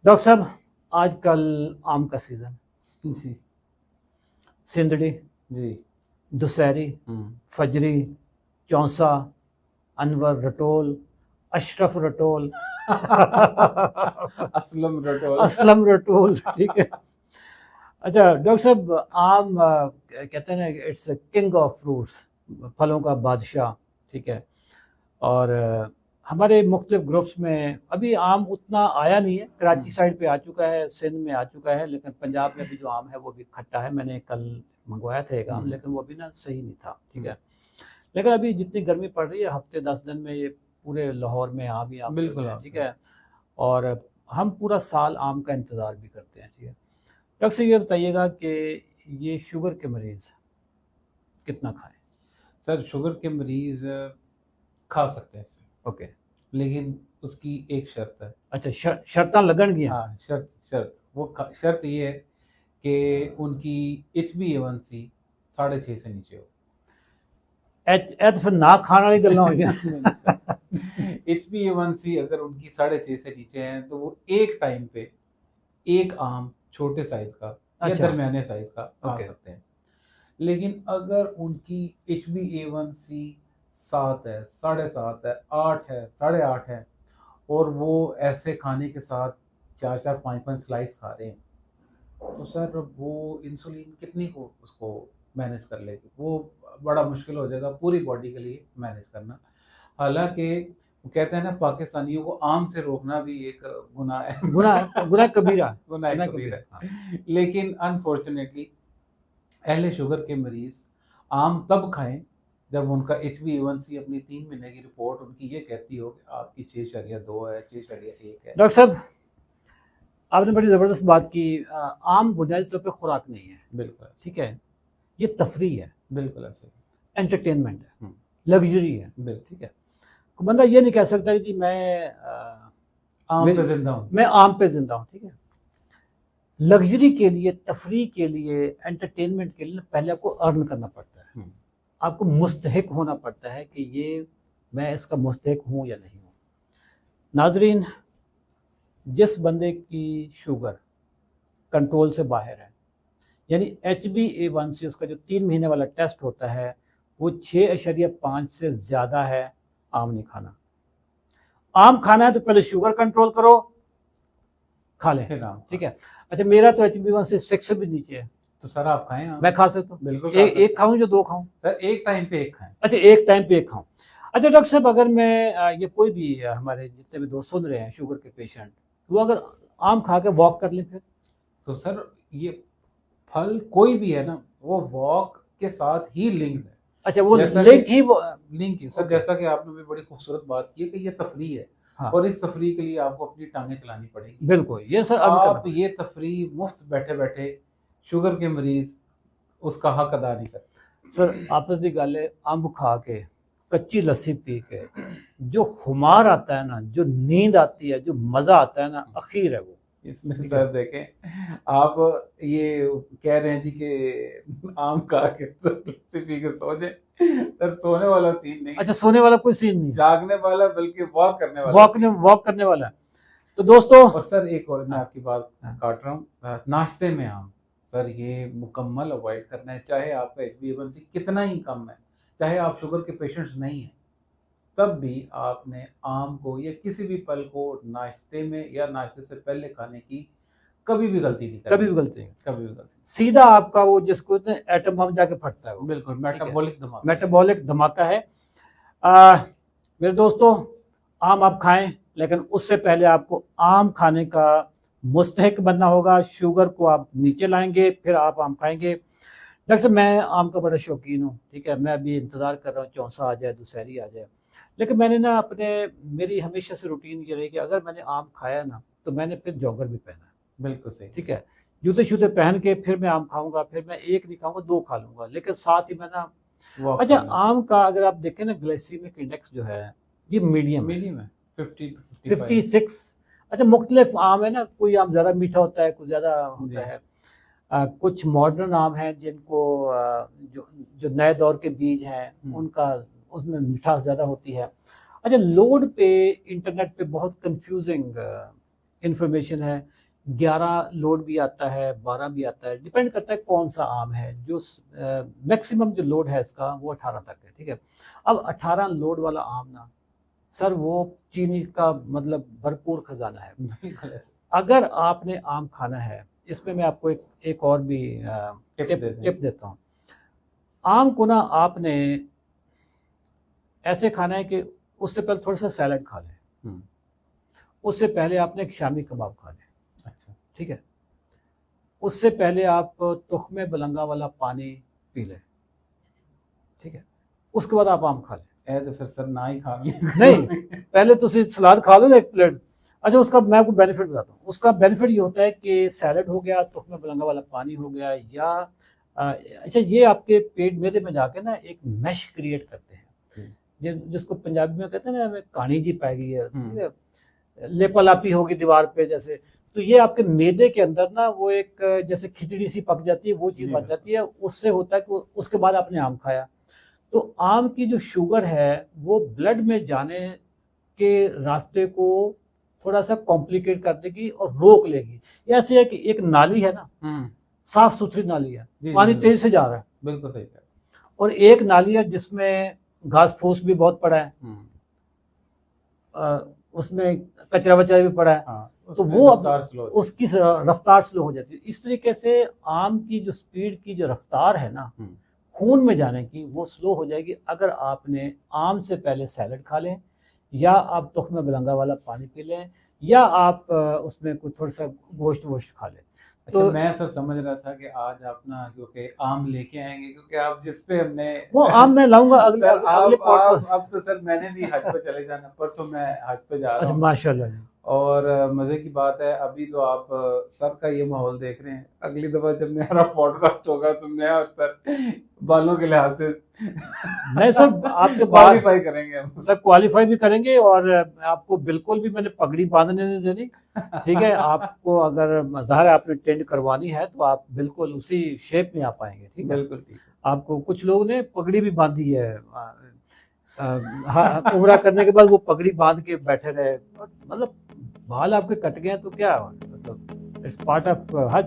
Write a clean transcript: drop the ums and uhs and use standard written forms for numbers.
Doctor साहब, आजकल आम का सीजन, जी। सिंदड़ी, जी। दुशहरी, फजरी, चौंसा, अनवर रटोल, अशरफ रटोल, असलम रटोल। असलम रटोल, ठीक है। अच्छा डॉक्टर साहब, आम कहते हैं ना, इट्स किंग ऑफ फ्रूट्स, फलों का बादशाह, ठीक है। और हमारे मुख्तलिफ ग्रुप्स में अभी आम उतना आया नहीं है। कराची साइड पे आ चुका है, सिंध में आ चुका है, लेकिन पंजाब में अभी जो आम है वो भी खट्टा है। मैंने कल मंगवाया था एक आम, लेकिन वो भी ना सही नहीं था, ठीक है। लेकिन अभी जितनी गर्मी पड़ रही है, हफ्ते 10 दिन में ये पूरे लाहौर में आम ही आम चल बिल्कुल रहे हैं, आप। ठीक है। और हम पूरा साल आम का इंतज़ार भी करते हैं, ठीक है। डॉक्टर साहब, ये बताइएगा कि ये शुगर के मरीज़ कितना खाएं? सर शुगर के मरीज खा सकते हैं इसे, ओके। लेकिन उसकी एक शर्त है। अच्छा, शर्तां लगन गया। हाँ, शर्त शर्त शर्त ये है कि उनकी HbA1c 6.5 से नीचे हो। ए तो फिर ना खाने वाली गल्लां होईयां। नहीं सर, HbA1c अगर उनकी 6.5 से नीचे है तो वो एक टाइम पे एक आम छोटे साइज का या अच्छा। दरमियाने साइज का खा ओके। सकते हैं। लेकिन अगर उनकी HbA1c 7 है, 7.5 है, 8 है, 8.5 है, और वो ऐसे खाने के साथ 4-4, 5-5 स्लाइस खा रहे हैं, तो सर वो इंसुलिन कितनी को उसको मैनेज कर लेगी? वो बड़ा मुश्किल हो जाएगा पूरी बॉडी के लिए मैनेज करना। हालांकि वो कहते हैं ना, पाकिस्तानियों को आम से रोकना भी एक गुनाह है। गुनाह कबीरा। गुनाह गुनाह कबीर कबीरा, हाँ। है। लेकिन अनफॉर्चुनेटली अहले शुगर के मरीज आम तब खाएं जब उनका HbA1c अपनी 3 महीने की रिपोर्ट उनकी ये कहती हो कि आपकी 6.2 है, 6.1 है। डॉक्टर साहब, आपने बड़ी ज़बरदस्त बात की। आम बुनियादी तौर पे खुराक नहीं है, बिल्कुल ऐसे। ठीक है। ये तफरी है, बिल्कुल ऐसे। एंटरटेनमेंट है, हम्म, लग्जरी है, बिल्कुल। ठीक है। बंदा ये नहीं कह सकता कि मैं आम पे जिंदा हूँ। मैं आम पे जिंदा हूँ, ठीक है। लग्जरी के लिए, तफरी के लिए, एंटरटेनमेंट के लिए पहले आपको अर्न करना पड़ता है। आपको मुस्तहिक होना पड़ता है कि ये मैं इसका मुस्तहिक हूँ या नहीं हूँ। नाजरीन, जिस बंदे की शुगर कंट्रोल से बाहर है, यानी HbA1c उसका जो 3 महीने वाला टेस्ट होता है वो 6.5 से ज़्यादा है, आम नहीं खाना। आम खाना है तो पहले शुगर कंट्रोल करो, खा लें, फिर आम ठीक है। अच्छा, मेरा तो HbA1c 6 से भी नीचे है, तो सर आप खाएं आम। मैं खा सकता हूँ। बिल्कुल खा सकते एक खाऊं या दो खाऊं? सर, एक टाइम पे एक खाएं। अच्छा, एक टाइम पे एक खाऊं। अच्छा डॉक्टर साहब, अगर मैं ये कोई भी हमारे जितने भी दोस्त सुन रहे हैं शुगर के पेशेंट, वो अगर आम खा के वॉक कर लें फिर? तो सर ये फल कोई भी है ना, वो वॉक के साथ ही लिंक्ड है। अच्छा, वो जैसा लिंक कि ही वो। लिंक है सर, ओके। जैसा कि आपने भी बड़ी खूबसूरत बात की है कि ये तफरी है, हाँ, और इस तफरी के लिए आपको अपनी टांगें चलानी पड़ेगी। बिल्कुल, ये सर अर्न करना आप पड़ेगा। ये तफरी मुफ्त बैठे बैठे शुगर के मरीज उसका हक अदा नहीं करते। सर आपस की गल है, अंब खा के, कच्ची लस्सी पी के जो खुमार आता है ना, जो नींद आती है, जो मजा आता है ना, अखीर है वो, इसमें ठीक है। सर देखें, आप ये कह रहे हैं जी कि आम खा के तो लस्सी पी के सो जाए, सर सोने वाला सीन नहीं अच्छा, है, सोने वाला कोई सीन नहीं है, जागने वाला बल्कि वॉक करने वाला सीन है। वॉक करने वाला है। तो दोस्तों, और सर एक और मैं हाँ, आपकी बात हाँ, काट रहा हूँ, नाश्ते में आम सर ये मुकम्मल अवॉइड करना है। चाहे आपका HbA1c कितना ही कम है, चाहे आप शुगर के पेशेंट्स नहीं हैं, तब भी आपने आम को या किसी भी फल को नाश्ते में या नाश्ते से पहले खाने की कभी भी गलती नहीं कभी करनी भी है। गलती नहीं। कभी भी गलती। सीधा आपका वो जिसको एटम बम जाके फटता है वो, बिल्कुल ठीक है। मेटाबॉलिक धमाका है। मेटाबॉलिक धमाका है। आ, मेरे दोस्तों, आम आप खाएं, लेकिन उससे पहले आपको आम खाने का मुस्तहिक बनना होगा। शुगर को आप नीचे लाएंगे, फिर आप आम खाएंगे। डॉक्टर साहब, मैं आम का बड़ा शौकीन हूँ, ठीक है। मैं अभी इंतज़ार कर रहा हूँ चौंसा आ जाए, दुशहरी आ जाए। लेकिन मैंने ना अपने मेरी हमेशा से रूटीन ये रही कि अगर मैंने आम खाया ना, तो मैंने फिर जॉगर भी पहना है, बिल्कुल सही। ठीक है। जूते शूते पहन के फिर मैं आम खाऊंगा, फिर मैं एक नहीं खाऊंगा, दो खा लूंगा, लेकिन साथ ही मैं ना। वॉक अच्छा, करना। आम का अगर आप देखें ना, ग्लाइसीमिक इंडेक्स जो है ये मीडियम है, मीडियम है, 50 to 55। 56। अच्छा, मुख्तलिफ आम है ना, कोई आम ज़्यादा मीठा होता है, कुछ ज़्यादा होता जी। है। कुछ मॉडर्न आम हैं जिनको जो जो नए दौर के बीज हैं उनका, उसमें मिठास ज़्यादा होती है। अच्छा, लोड पे इंटरनेट पे बहुत कंफ्यूजिंग इंफॉर्मेशन है, 11 लोड भी आता है, 12 भी आता है, डिपेंड करता है कौन सा आम है। जो मैक्सिमम जो लोड है इसका वो 18 तक है, ठीक है। अब 18 लोड वाला आम ना सर, वो चीनी का मतलब भरपूर खजाना है। बिल्कुल ऐसे अगर आपने आम खाना है, इसमें मैं आपको एक और भी टिप देता हूँ। आम को ना आपने ऐसे खाना है कि उससे पहले थोड़ा सा सैलड खा लें, उससे पहले आपने एक शामी कबाब खा लें, अच्छा, ठीक है। उससे पहले आप तुख्मे बलंगा वाला पानी पी लें, ठीक है। उसके बाद आप आम खा लें। तो फिर सर ना ही खा लिया नहीं, पहले तो सलाद खा लो ना 1 प्लेट। अच्छा, उसका मैं आपको बेनिफिट बताता हूँ। उसका बेनिफिट ये होता है कि सैलड हो गया, तुख्मे बलंगा वाला पानी हो गया, या अच्छा, ये आपके पेट मेदे में जाके ना एक मैश क्रिएट करते हैं, जिसको पंजाबी में कहते हैं ना, हमें कहानी जी पै गई है, ठीक है, लेपालापी होगी दीवार पे जैसे। तो ये आपके मैदे के अंदर ना वो एक जैसे खिचड़ी सी पक जाती है, वो चीज़ बन जाती है। उससे होता है कि उसके बाद आपने आम खाया तो आम की जो शुगर है वो ब्लड में जाने के रास्ते को थोड़ा सा कॉम्प्लिकेट कर देगी और रोक लेगी। ऐसे है कि एक नाली है ना, साफ सुथरी नाली है, पानी तेज से जा रहा है, बिल्कुल सही है, और एक नाली है जिसमें घास फूस भी बहुत पड़ा है, उसमें कचरा वचरा भी पड़ा है। तो वो उसकी रफ्तार स्लो हो जाती है। इस तरीके से आम की जो स्पीड की जो रफ्तार है ना खून में जाने की, वो स्लो हो जाएगी अगर आपने आम से पहले सैलड खा लें, या आप तुख्मे बलंगा वाला पानी पी लें, या आप उसमें कुछ थोड़ा सा गोश्त वोश्त खा लें। अच्छा, तो मैं सर समझ रहा था कि आज आप ना क्योंकि आम लेके आएंगे, क्योंकि आप जिस पे हमने वो आम मैं लाऊंगा अगले अब तो सर मैंने भी हज पे चले जाना, परसों मैं हज पे जा रहा हूँ। माशाल्लाह। और मजे की बात है, अभी तो आप सर का ये माहौल देख रहे हैं, अगली दफा जब मेरा पॉडकास्ट होगा तो मैं और सर बालों के लिहाज से नहीं सर, आपके क्वालिफाई करेंगे हम। सर क्वालिफाई भी करेंगे, और आपको बिल्कुल भी मैंने पगड़ी बांधने नहीं देनी, ठीक है। आपको अगर ज़ाहिर है आपने टेंड करवानी है तो आप बिल्कुल उसी शेप में आ पाएंगे, ठीक है। बिल्कुल ठीक है। आपको कुछ लोग ने पगड़ी भी बांधी है, उम्रा करने के बाद वो पगड़ी बांध के बैठे रहे, मतलब बाल आपके कट गए तो क्या, मतलब इट्स पार्ट ऑफ हज।